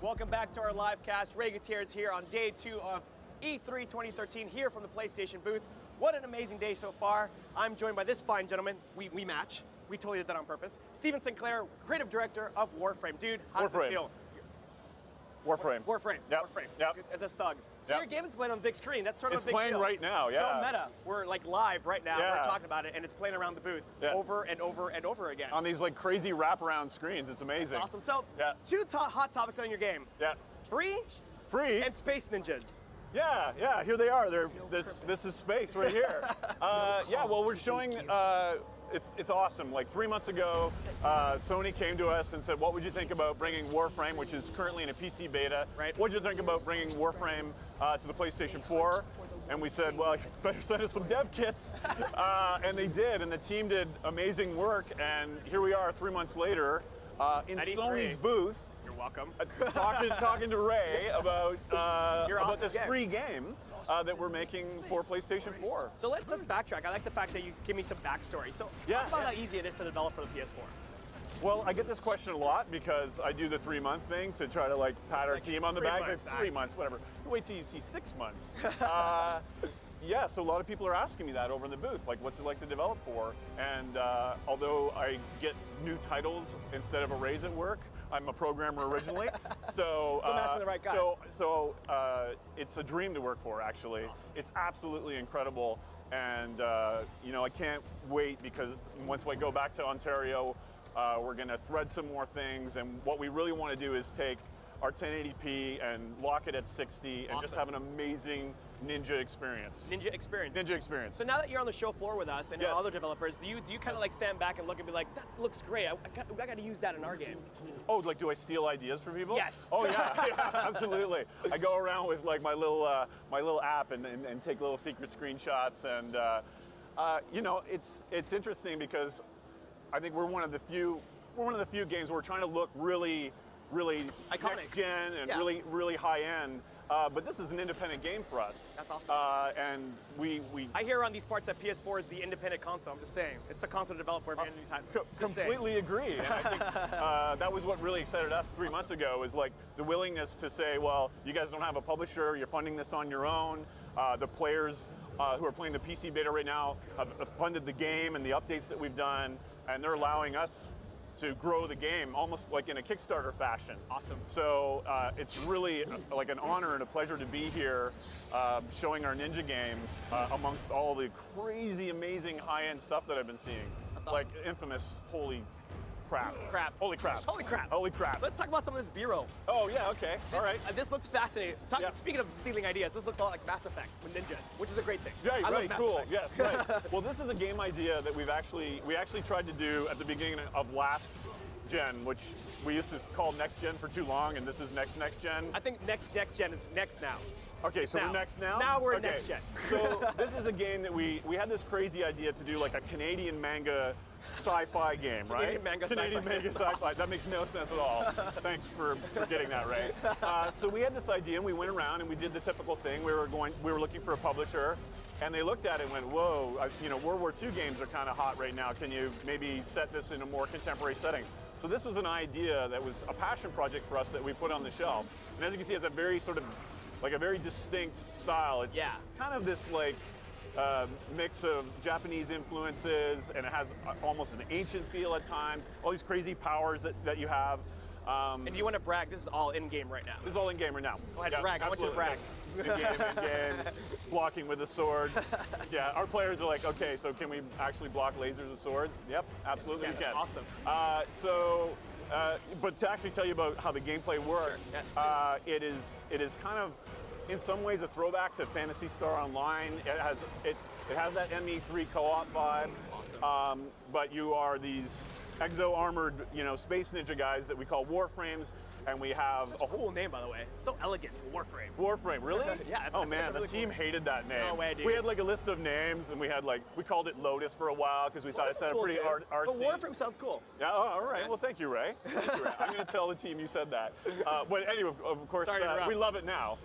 Welcome back to our live cast. Ray Gutierrez here on day 2 of E3 2013 here from the PlayStation booth. What an amazing day so far. I'm joined by this fine gentleman. We match. We totally did that on purpose. Steven Sinclair, creative director of Warframe. Dude, how does it feel? Warframe. Warframe. Yep. Warframe. Yep. It's a thug. So your game is playing on the big screen. That's sort of a big deal. It's playing right now, yeah. So meta. We're like live right now. Yeah. We're talking about it, and it's playing around the booth over and over and over again. On these like crazy wraparound screens. It's amazing. Awesome. So, two hot topics on your game. Yeah. Free and Space Ninjas. Yeah. Here they are. This is space right here. Well, we're showing. It's awesome. Like 3 months ago, Sony came to us and said, "What would you think about bringing Warframe, which is currently in a PC beta? Right. What would you think about bringing Warframe to the PlayStation 4?" And we said, "Well, you better send us some dev kits." And they did, and the team did amazing work. And here we are, 3 months later, in Sony's booth. You're welcome. Talking to Ray about this free game that we're making for PlayStation 4. So let's backtrack. I like the fact that you give me some backstory. So talk about how easy it is to develop for the PS4. Well, I get this question a lot because I do the 3-month thing to try to like pat our team on the back. It's 3 months, whatever. Wait till you see 6 months. So a lot of people are asking me that over in the booth, like what's it like to develop for? And although I get new titles instead of a raise at work, I'm a programmer originally. So I'm asking the right guy. So it's a dream to work for, actually. Awesome. It's absolutely incredible. And I can't wait because once I go back to Ontario, we're going to thread some more things. And what we really want to do is take our 1080p and lock it at 60 and just have an amazing Ninja experience. Ninja experience. So now that you're on the show floor with us and other developers, do you kind of like stand back and look and be like, that looks great, I got to use that in our game? Oh, like do I steal ideas from people? Yes. Oh yeah, absolutely. I go around with like my little app and take little secret screenshots, and it's interesting because I think we're one of the few games where we're trying to look really iconic, next gen and really high end. But this is an independent game for us. That's awesome. And we I hear on these parts that PS4 is the independent console. I'm just saying, it's the console developed for every new time. Completely agree. And I think that was what really excited us 3 months ago, is like the willingness to say, well, you guys don't have a publisher, you're funding this on your own. The players who are playing the PC beta right now have funded the game and the updates that we've done, and they're allowing us to grow the game almost like in a Kickstarter fashion. Awesome. So it's really like an honor and a pleasure to be here showing our Ninja game amongst all the crazy, amazing high-end stuff that I've been seeing. That's awesome. Like infamous, holy crap. Holy crap. So let's talk about some of this B-roll. Oh yeah, okay, all right. This looks fascinating. Speaking of stealing ideas, this looks a lot like Mass Effect with ninjas, which is a great thing. Right, right, cool, yes, right. Well, this is a game idea that we actually tried to do at the beginning of last gen, which we used to call next gen for too long, and this is next gen. I think next gen is next now. Okay, so we're next now? Now we're next gen. So this is a game that we had this crazy idea to do like a Canadian manga sci-fi game, right? Canadian manga sci-fi. That makes no sense at all. Thanks for getting that right. So we had this idea, and we went around and we did the typical thing. We were looking for a publisher, and they looked at it and went, "Whoa, World War II games are kind of hot right now. Can you maybe set this in a more contemporary setting?" So this was an idea that was a passion project for us that we put on the shelf. And as you can see, it's a very sort of like a very distinct style. It's kind of this like mix of Japanese influences, and it has almost an ancient feel at times. All these crazy powers that you have. And if you want to brag, this is all in-game right now. This is all in-game right now. Go ahead, brag. I want you to brag. In-game, blocking with a sword. Yeah, our players are like, okay, so can we actually block lasers with swords? Yep, absolutely we can. Awesome. But to actually tell you about how the gameplay works, it is kind of, in some ways, a throwback to Phantasy Star Online. It has that ME3 co-op vibe. Awesome. But you are these exo-armored, space ninja guys that we call Warframes, and we have a cool name, by the way. So elegant, Warframe. Warframe, really? Yeah. Oh man, the team hated that name. No way, dude. We had like a list of names, and we called it Lotus for a while because we thought it sounded pretty artsy. But Warframe sounds cool. Yeah. Oh, all right. Well, thank you, Ray. I'm going to tell the team you said that. But anyway, of course, we love it now.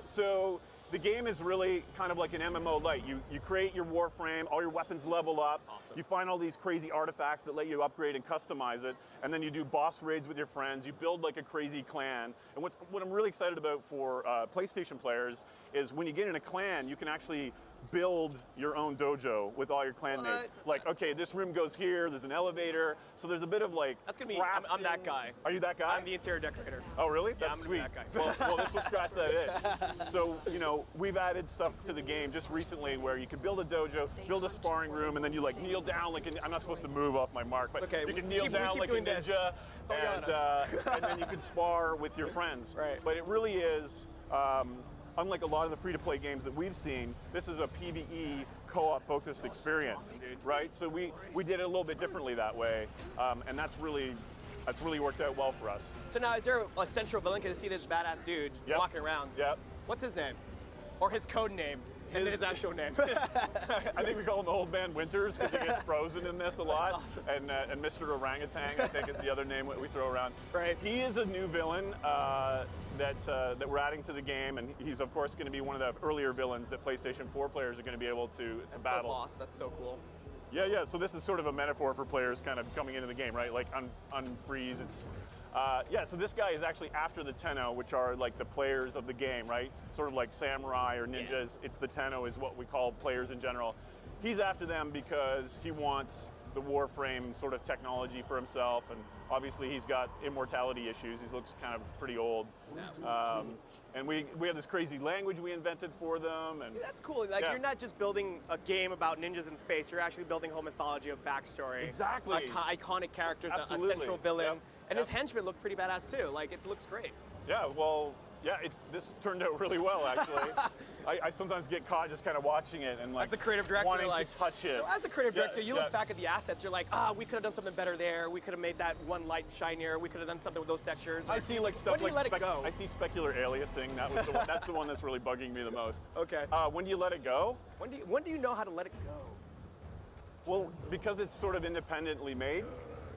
So The game is really kind of like an MMO light. You create your Warframe, all your weapons level up. Awesome. You find all these crazy artifacts that let you upgrade and customize it, and then you do boss raids with your friends. You build like a crazy clan. And what I'm really excited about for PlayStation players is when you get in a clan, you can actually build your own dojo with all your clanmates. Like, okay, this room goes here, there's an elevator, so there's a bit of like That's gonna be, I'm that guy. Are you that guy? I'm the interior decorator. Oh, really? Yeah, That's I'm sweet. that guy. Well, this will scratch that itch. So, you know, we've added stuff to the game just recently where you can build a dojo, build a sparring room, and then you like kneel down like I'm not supposed to move off my mark, but okay. you can kneel down like a ninja, and then you can spar with your friends. Right. But it really is, unlike a lot of the free-to-play games that we've seen, this is a PvE co-op focused experience, right? So we did it a little bit differently that way, and that's really worked out well for us. So now, is there a central villain? Because I see this badass dude walking around. Yep. What's his name? Or his code name? And his actual name. I think we call him Old Man Winters because he gets frozen in this a lot. Awesome. And Mr. Orangutan, I think, is the other name we throw around. Right. He is a new villain that we're adding to the game, and he's of course going to be one of the earlier villains that PlayStation 4 players are going to be able to battle. So boss. That's so cool. Yeah. So this is sort of a metaphor for players kind of coming into the game, right? Like unfreeze. It's so this guy is actually after the Tenno, which are like the players of the game, right? Sort of like samurai or ninjas. Yeah. It's the Tenno is what we call players in general. He's after them because he wants the Warframe sort of technology for himself, and obviously he's got immortality issues. He looks kind of pretty old. Yeah. And we have this crazy language we invented for them. And see, that's cool. Like you're not just building a game about ninjas in space. You're actually building whole mythology of backstory. Exactly. Iconic characters, Absolutely. a central villain. Yep. And his henchmen look pretty badass too. Like, it looks great. Yeah, well, this turned out really well, actually. I sometimes get caught just kind of watching it and like as the creative director, wanting like, to touch it. So as a creative director, you look back at the assets, you're like, we could have done something better there. We could have made that one light shinier. We could have done something with those textures. I see like stuff when do you let it go? I see specular aliasing. That was the one. That's the one that's really bugging me the most. Okay. When do you let it go? When do you know how to let it go? Well, because it's sort of independently made,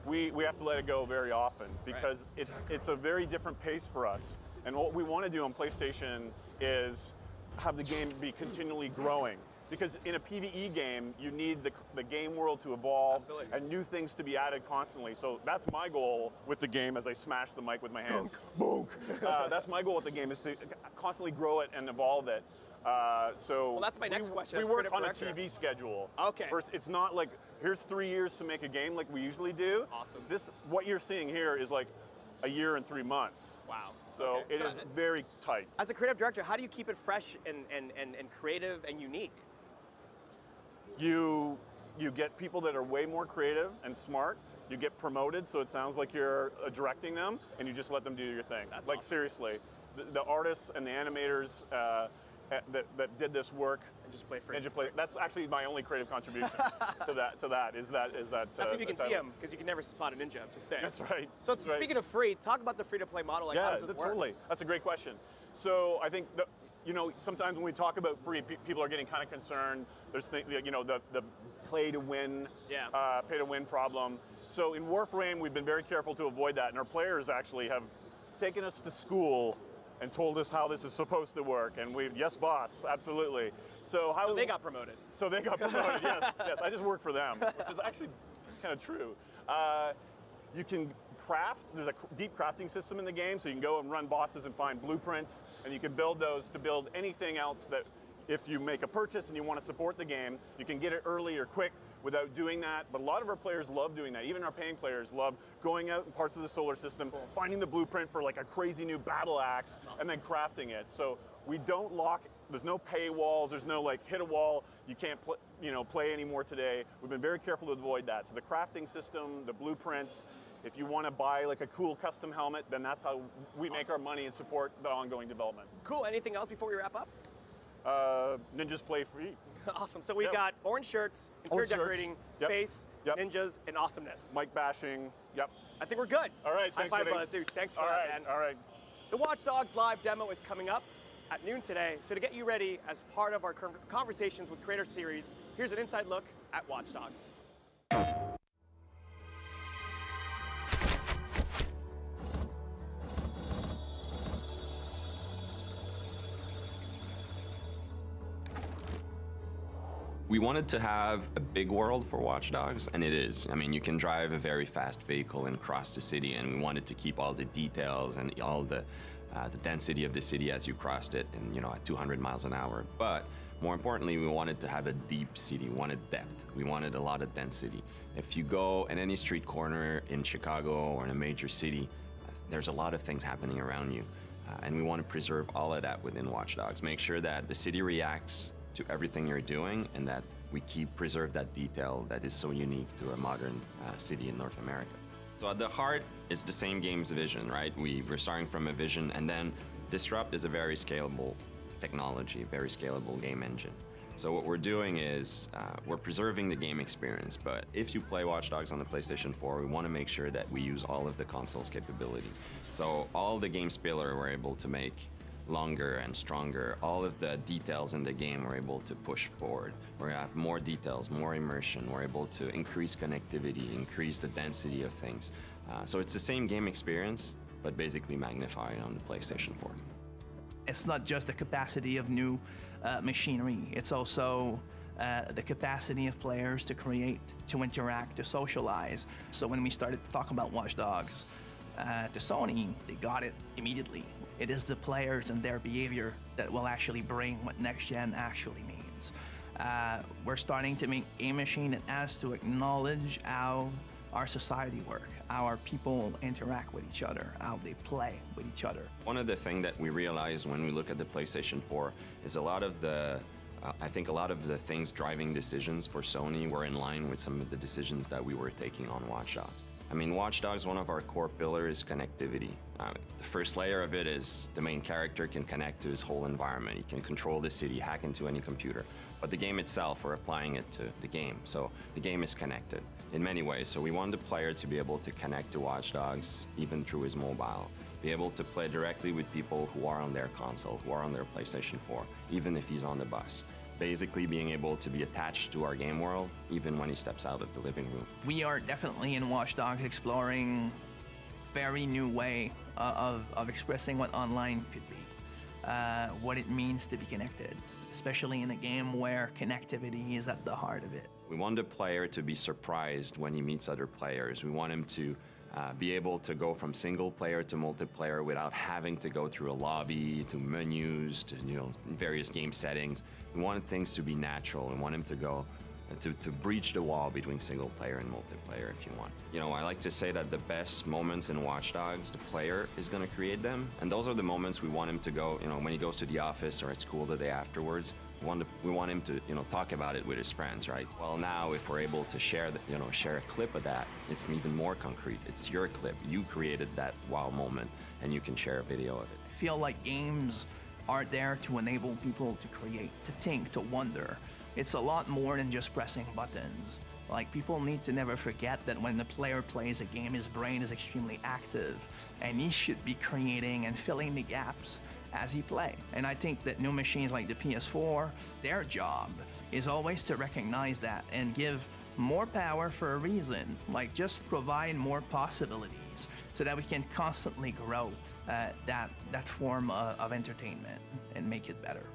we have to let it go very often because it's a very different pace for us. And what we want to do on PlayStation is have the game be continually growing. Because in a PvE game, you need the game world to evolve and new things to be added constantly. So that's my goal with the game as I smash the mic with my hands. Boom! That's my goal with the game is to constantly grow it and evolve it. Well, that's my next question. We work on a TV schedule. Okay. First, it's not like, here's 3 years to make a game like we usually do. Awesome. What you're seeing here is like a year and 3 months. Wow. So it is very tight. As a creative director, how do you keep it fresh and creative and unique? You get people that are way more creative and smart. You get promoted, so it sounds like you're directing them, and you just let them do your thing. That's like awesome. Seriously, the artists and the animators that did this work and just play free. That's actually my only creative contribution to that. Is that. That's if you can see them, because you can never spot a ninja. I'm just saying. That's right. So speaking of free, talk about the free-to-play model. Like, how does this work? Totally. That's a great question. So I think sometimes when we talk about free, people are getting kind of concerned. There's the play to win, pay to win problem. So in Warframe, we've been very careful to avoid that, and our players actually have taken us to school and told us how this is supposed to work, and yes, boss, absolutely. So they got promoted. So they got promoted. Yes. I just work for them, which is actually kind of true. You can craft. There's a deep crafting system in the game, so you can go and run bosses and find blueprints, and you can build those to build anything else that, if you make a purchase and you want to support the game, you can get it early or quick without doing that. But a lot of our players love doing that. Even our paying players love going out in parts of the solar system, finding the blueprint for like a crazy new battle axe, and then crafting it. So we don't lock. There's no paywalls. There's no like hit a wall. You can't play anymore today. We've been very careful to avoid that. So the crafting system, the blueprints. If you want to buy like a cool custom helmet, then that's how we make our money and support the ongoing development. Cool. Anything else before we wrap up? Ninjas play free. Awesome. So we got orange shirts, interior decorating, space, ninjas, and awesomeness. Mic bashing. Yep. I think we're good. All right. Thanks, High five, brother. Dude, thanks for that, man. All right. The Watch Dogs live demo is coming up at noon today. So to get you ready as part of our Conversations with Creators series, here's an inside look at Watch Dogs. We wanted to have a big world for Watch Dogs, and it is. I mean, you can drive a very fast vehicle and cross the city, and we wanted to keep all the details and all the density of the city as you crossed it, and at 200 miles an hour. But more importantly, we wanted to have a deep city. We wanted depth. We wanted a lot of density. If you go in any street corner in Chicago or in a major city, there's a lot of things happening around you. And we want to preserve all of that within Watch Dogs. Make sure that the city reacts to everything you're doing and that we preserve that detail that is so unique to a modern city in North America. So at the heart, it's the same game's vision, right? We're starting from a vision, and then Disrupt is a very scalable technology, very scalable game engine. So what we're doing is we're preserving the game experience, but if you play Watch Dogs on the PlayStation 4, we want to make sure that we use all of the console's capability. So all the game spiller we're able to make longer and stronger. All of the details in the game we're able to push forward. We have more details, more immersion. We're able to increase connectivity, increase the density of things. So it's the same game experience, but basically magnified on the PlayStation 4. It's not just the capacity of new machinery, it's also the capacity of players to create, to interact, to socialize. So when we started to talk about Watch Dogs to Sony, they got it immediately. It is the players and their behavior that will actually bring what next gen actually means. We're starting to make a machine that has to acknowledge how our society work, how our people interact with each other, how they play with each other. One of the things that we realized when we look at the PlayStation 4 is I think a lot of the things driving decisions for Sony were in line with some of the decisions that we were taking on Watch Dogs. I mean, Watch Dogs, one of our core pillars is connectivity. The first layer of it is the main character can connect to his whole environment. He can control the city, hack into any computer. But the game itself, we're applying it to the game. So the game is connected in many ways. So we want the player to be able to connect to Watch Dogs even through his mobile, be able to play directly with people who are on their console, who are on their PlayStation 4, even if he's on the bus. Basically being able to be attached to our game world, even when he steps out of the living room. We are definitely in Watch Dogs exploring very new way of expressing what online could be, what it means to be connected, especially in a game where connectivity is at the heart of it. We want the player to be surprised when he meets other players. We want him to be able to go from single player to multiplayer without having to go through a lobby, to menus, to various game settings. We want things to be natural. We want him to go to breach the wall between single player and multiplayer, if you want. I like to say that the best moments in Watch Dogs, the player is going to create them, and those are the moments we want him to go. When he goes to the office or at school the day afterwards, we want him to talk about it with his friends, right? Well, now if we're able to share a clip of that, it's even more concrete. It's your clip. You created that wow moment, and you can share a video of it. I feel like games are there to enable people to create, to think, to wonder. It's a lot more than just pressing buttons. Like, people need to never forget that when the player plays a game, his brain is extremely active, and he should be creating and filling the gaps as he plays. And I think that new machines like the PS4, their job is always to recognize that and give more power for a reason. Like, just provide more possibilities so that we can constantly grow that form of entertainment and make it better.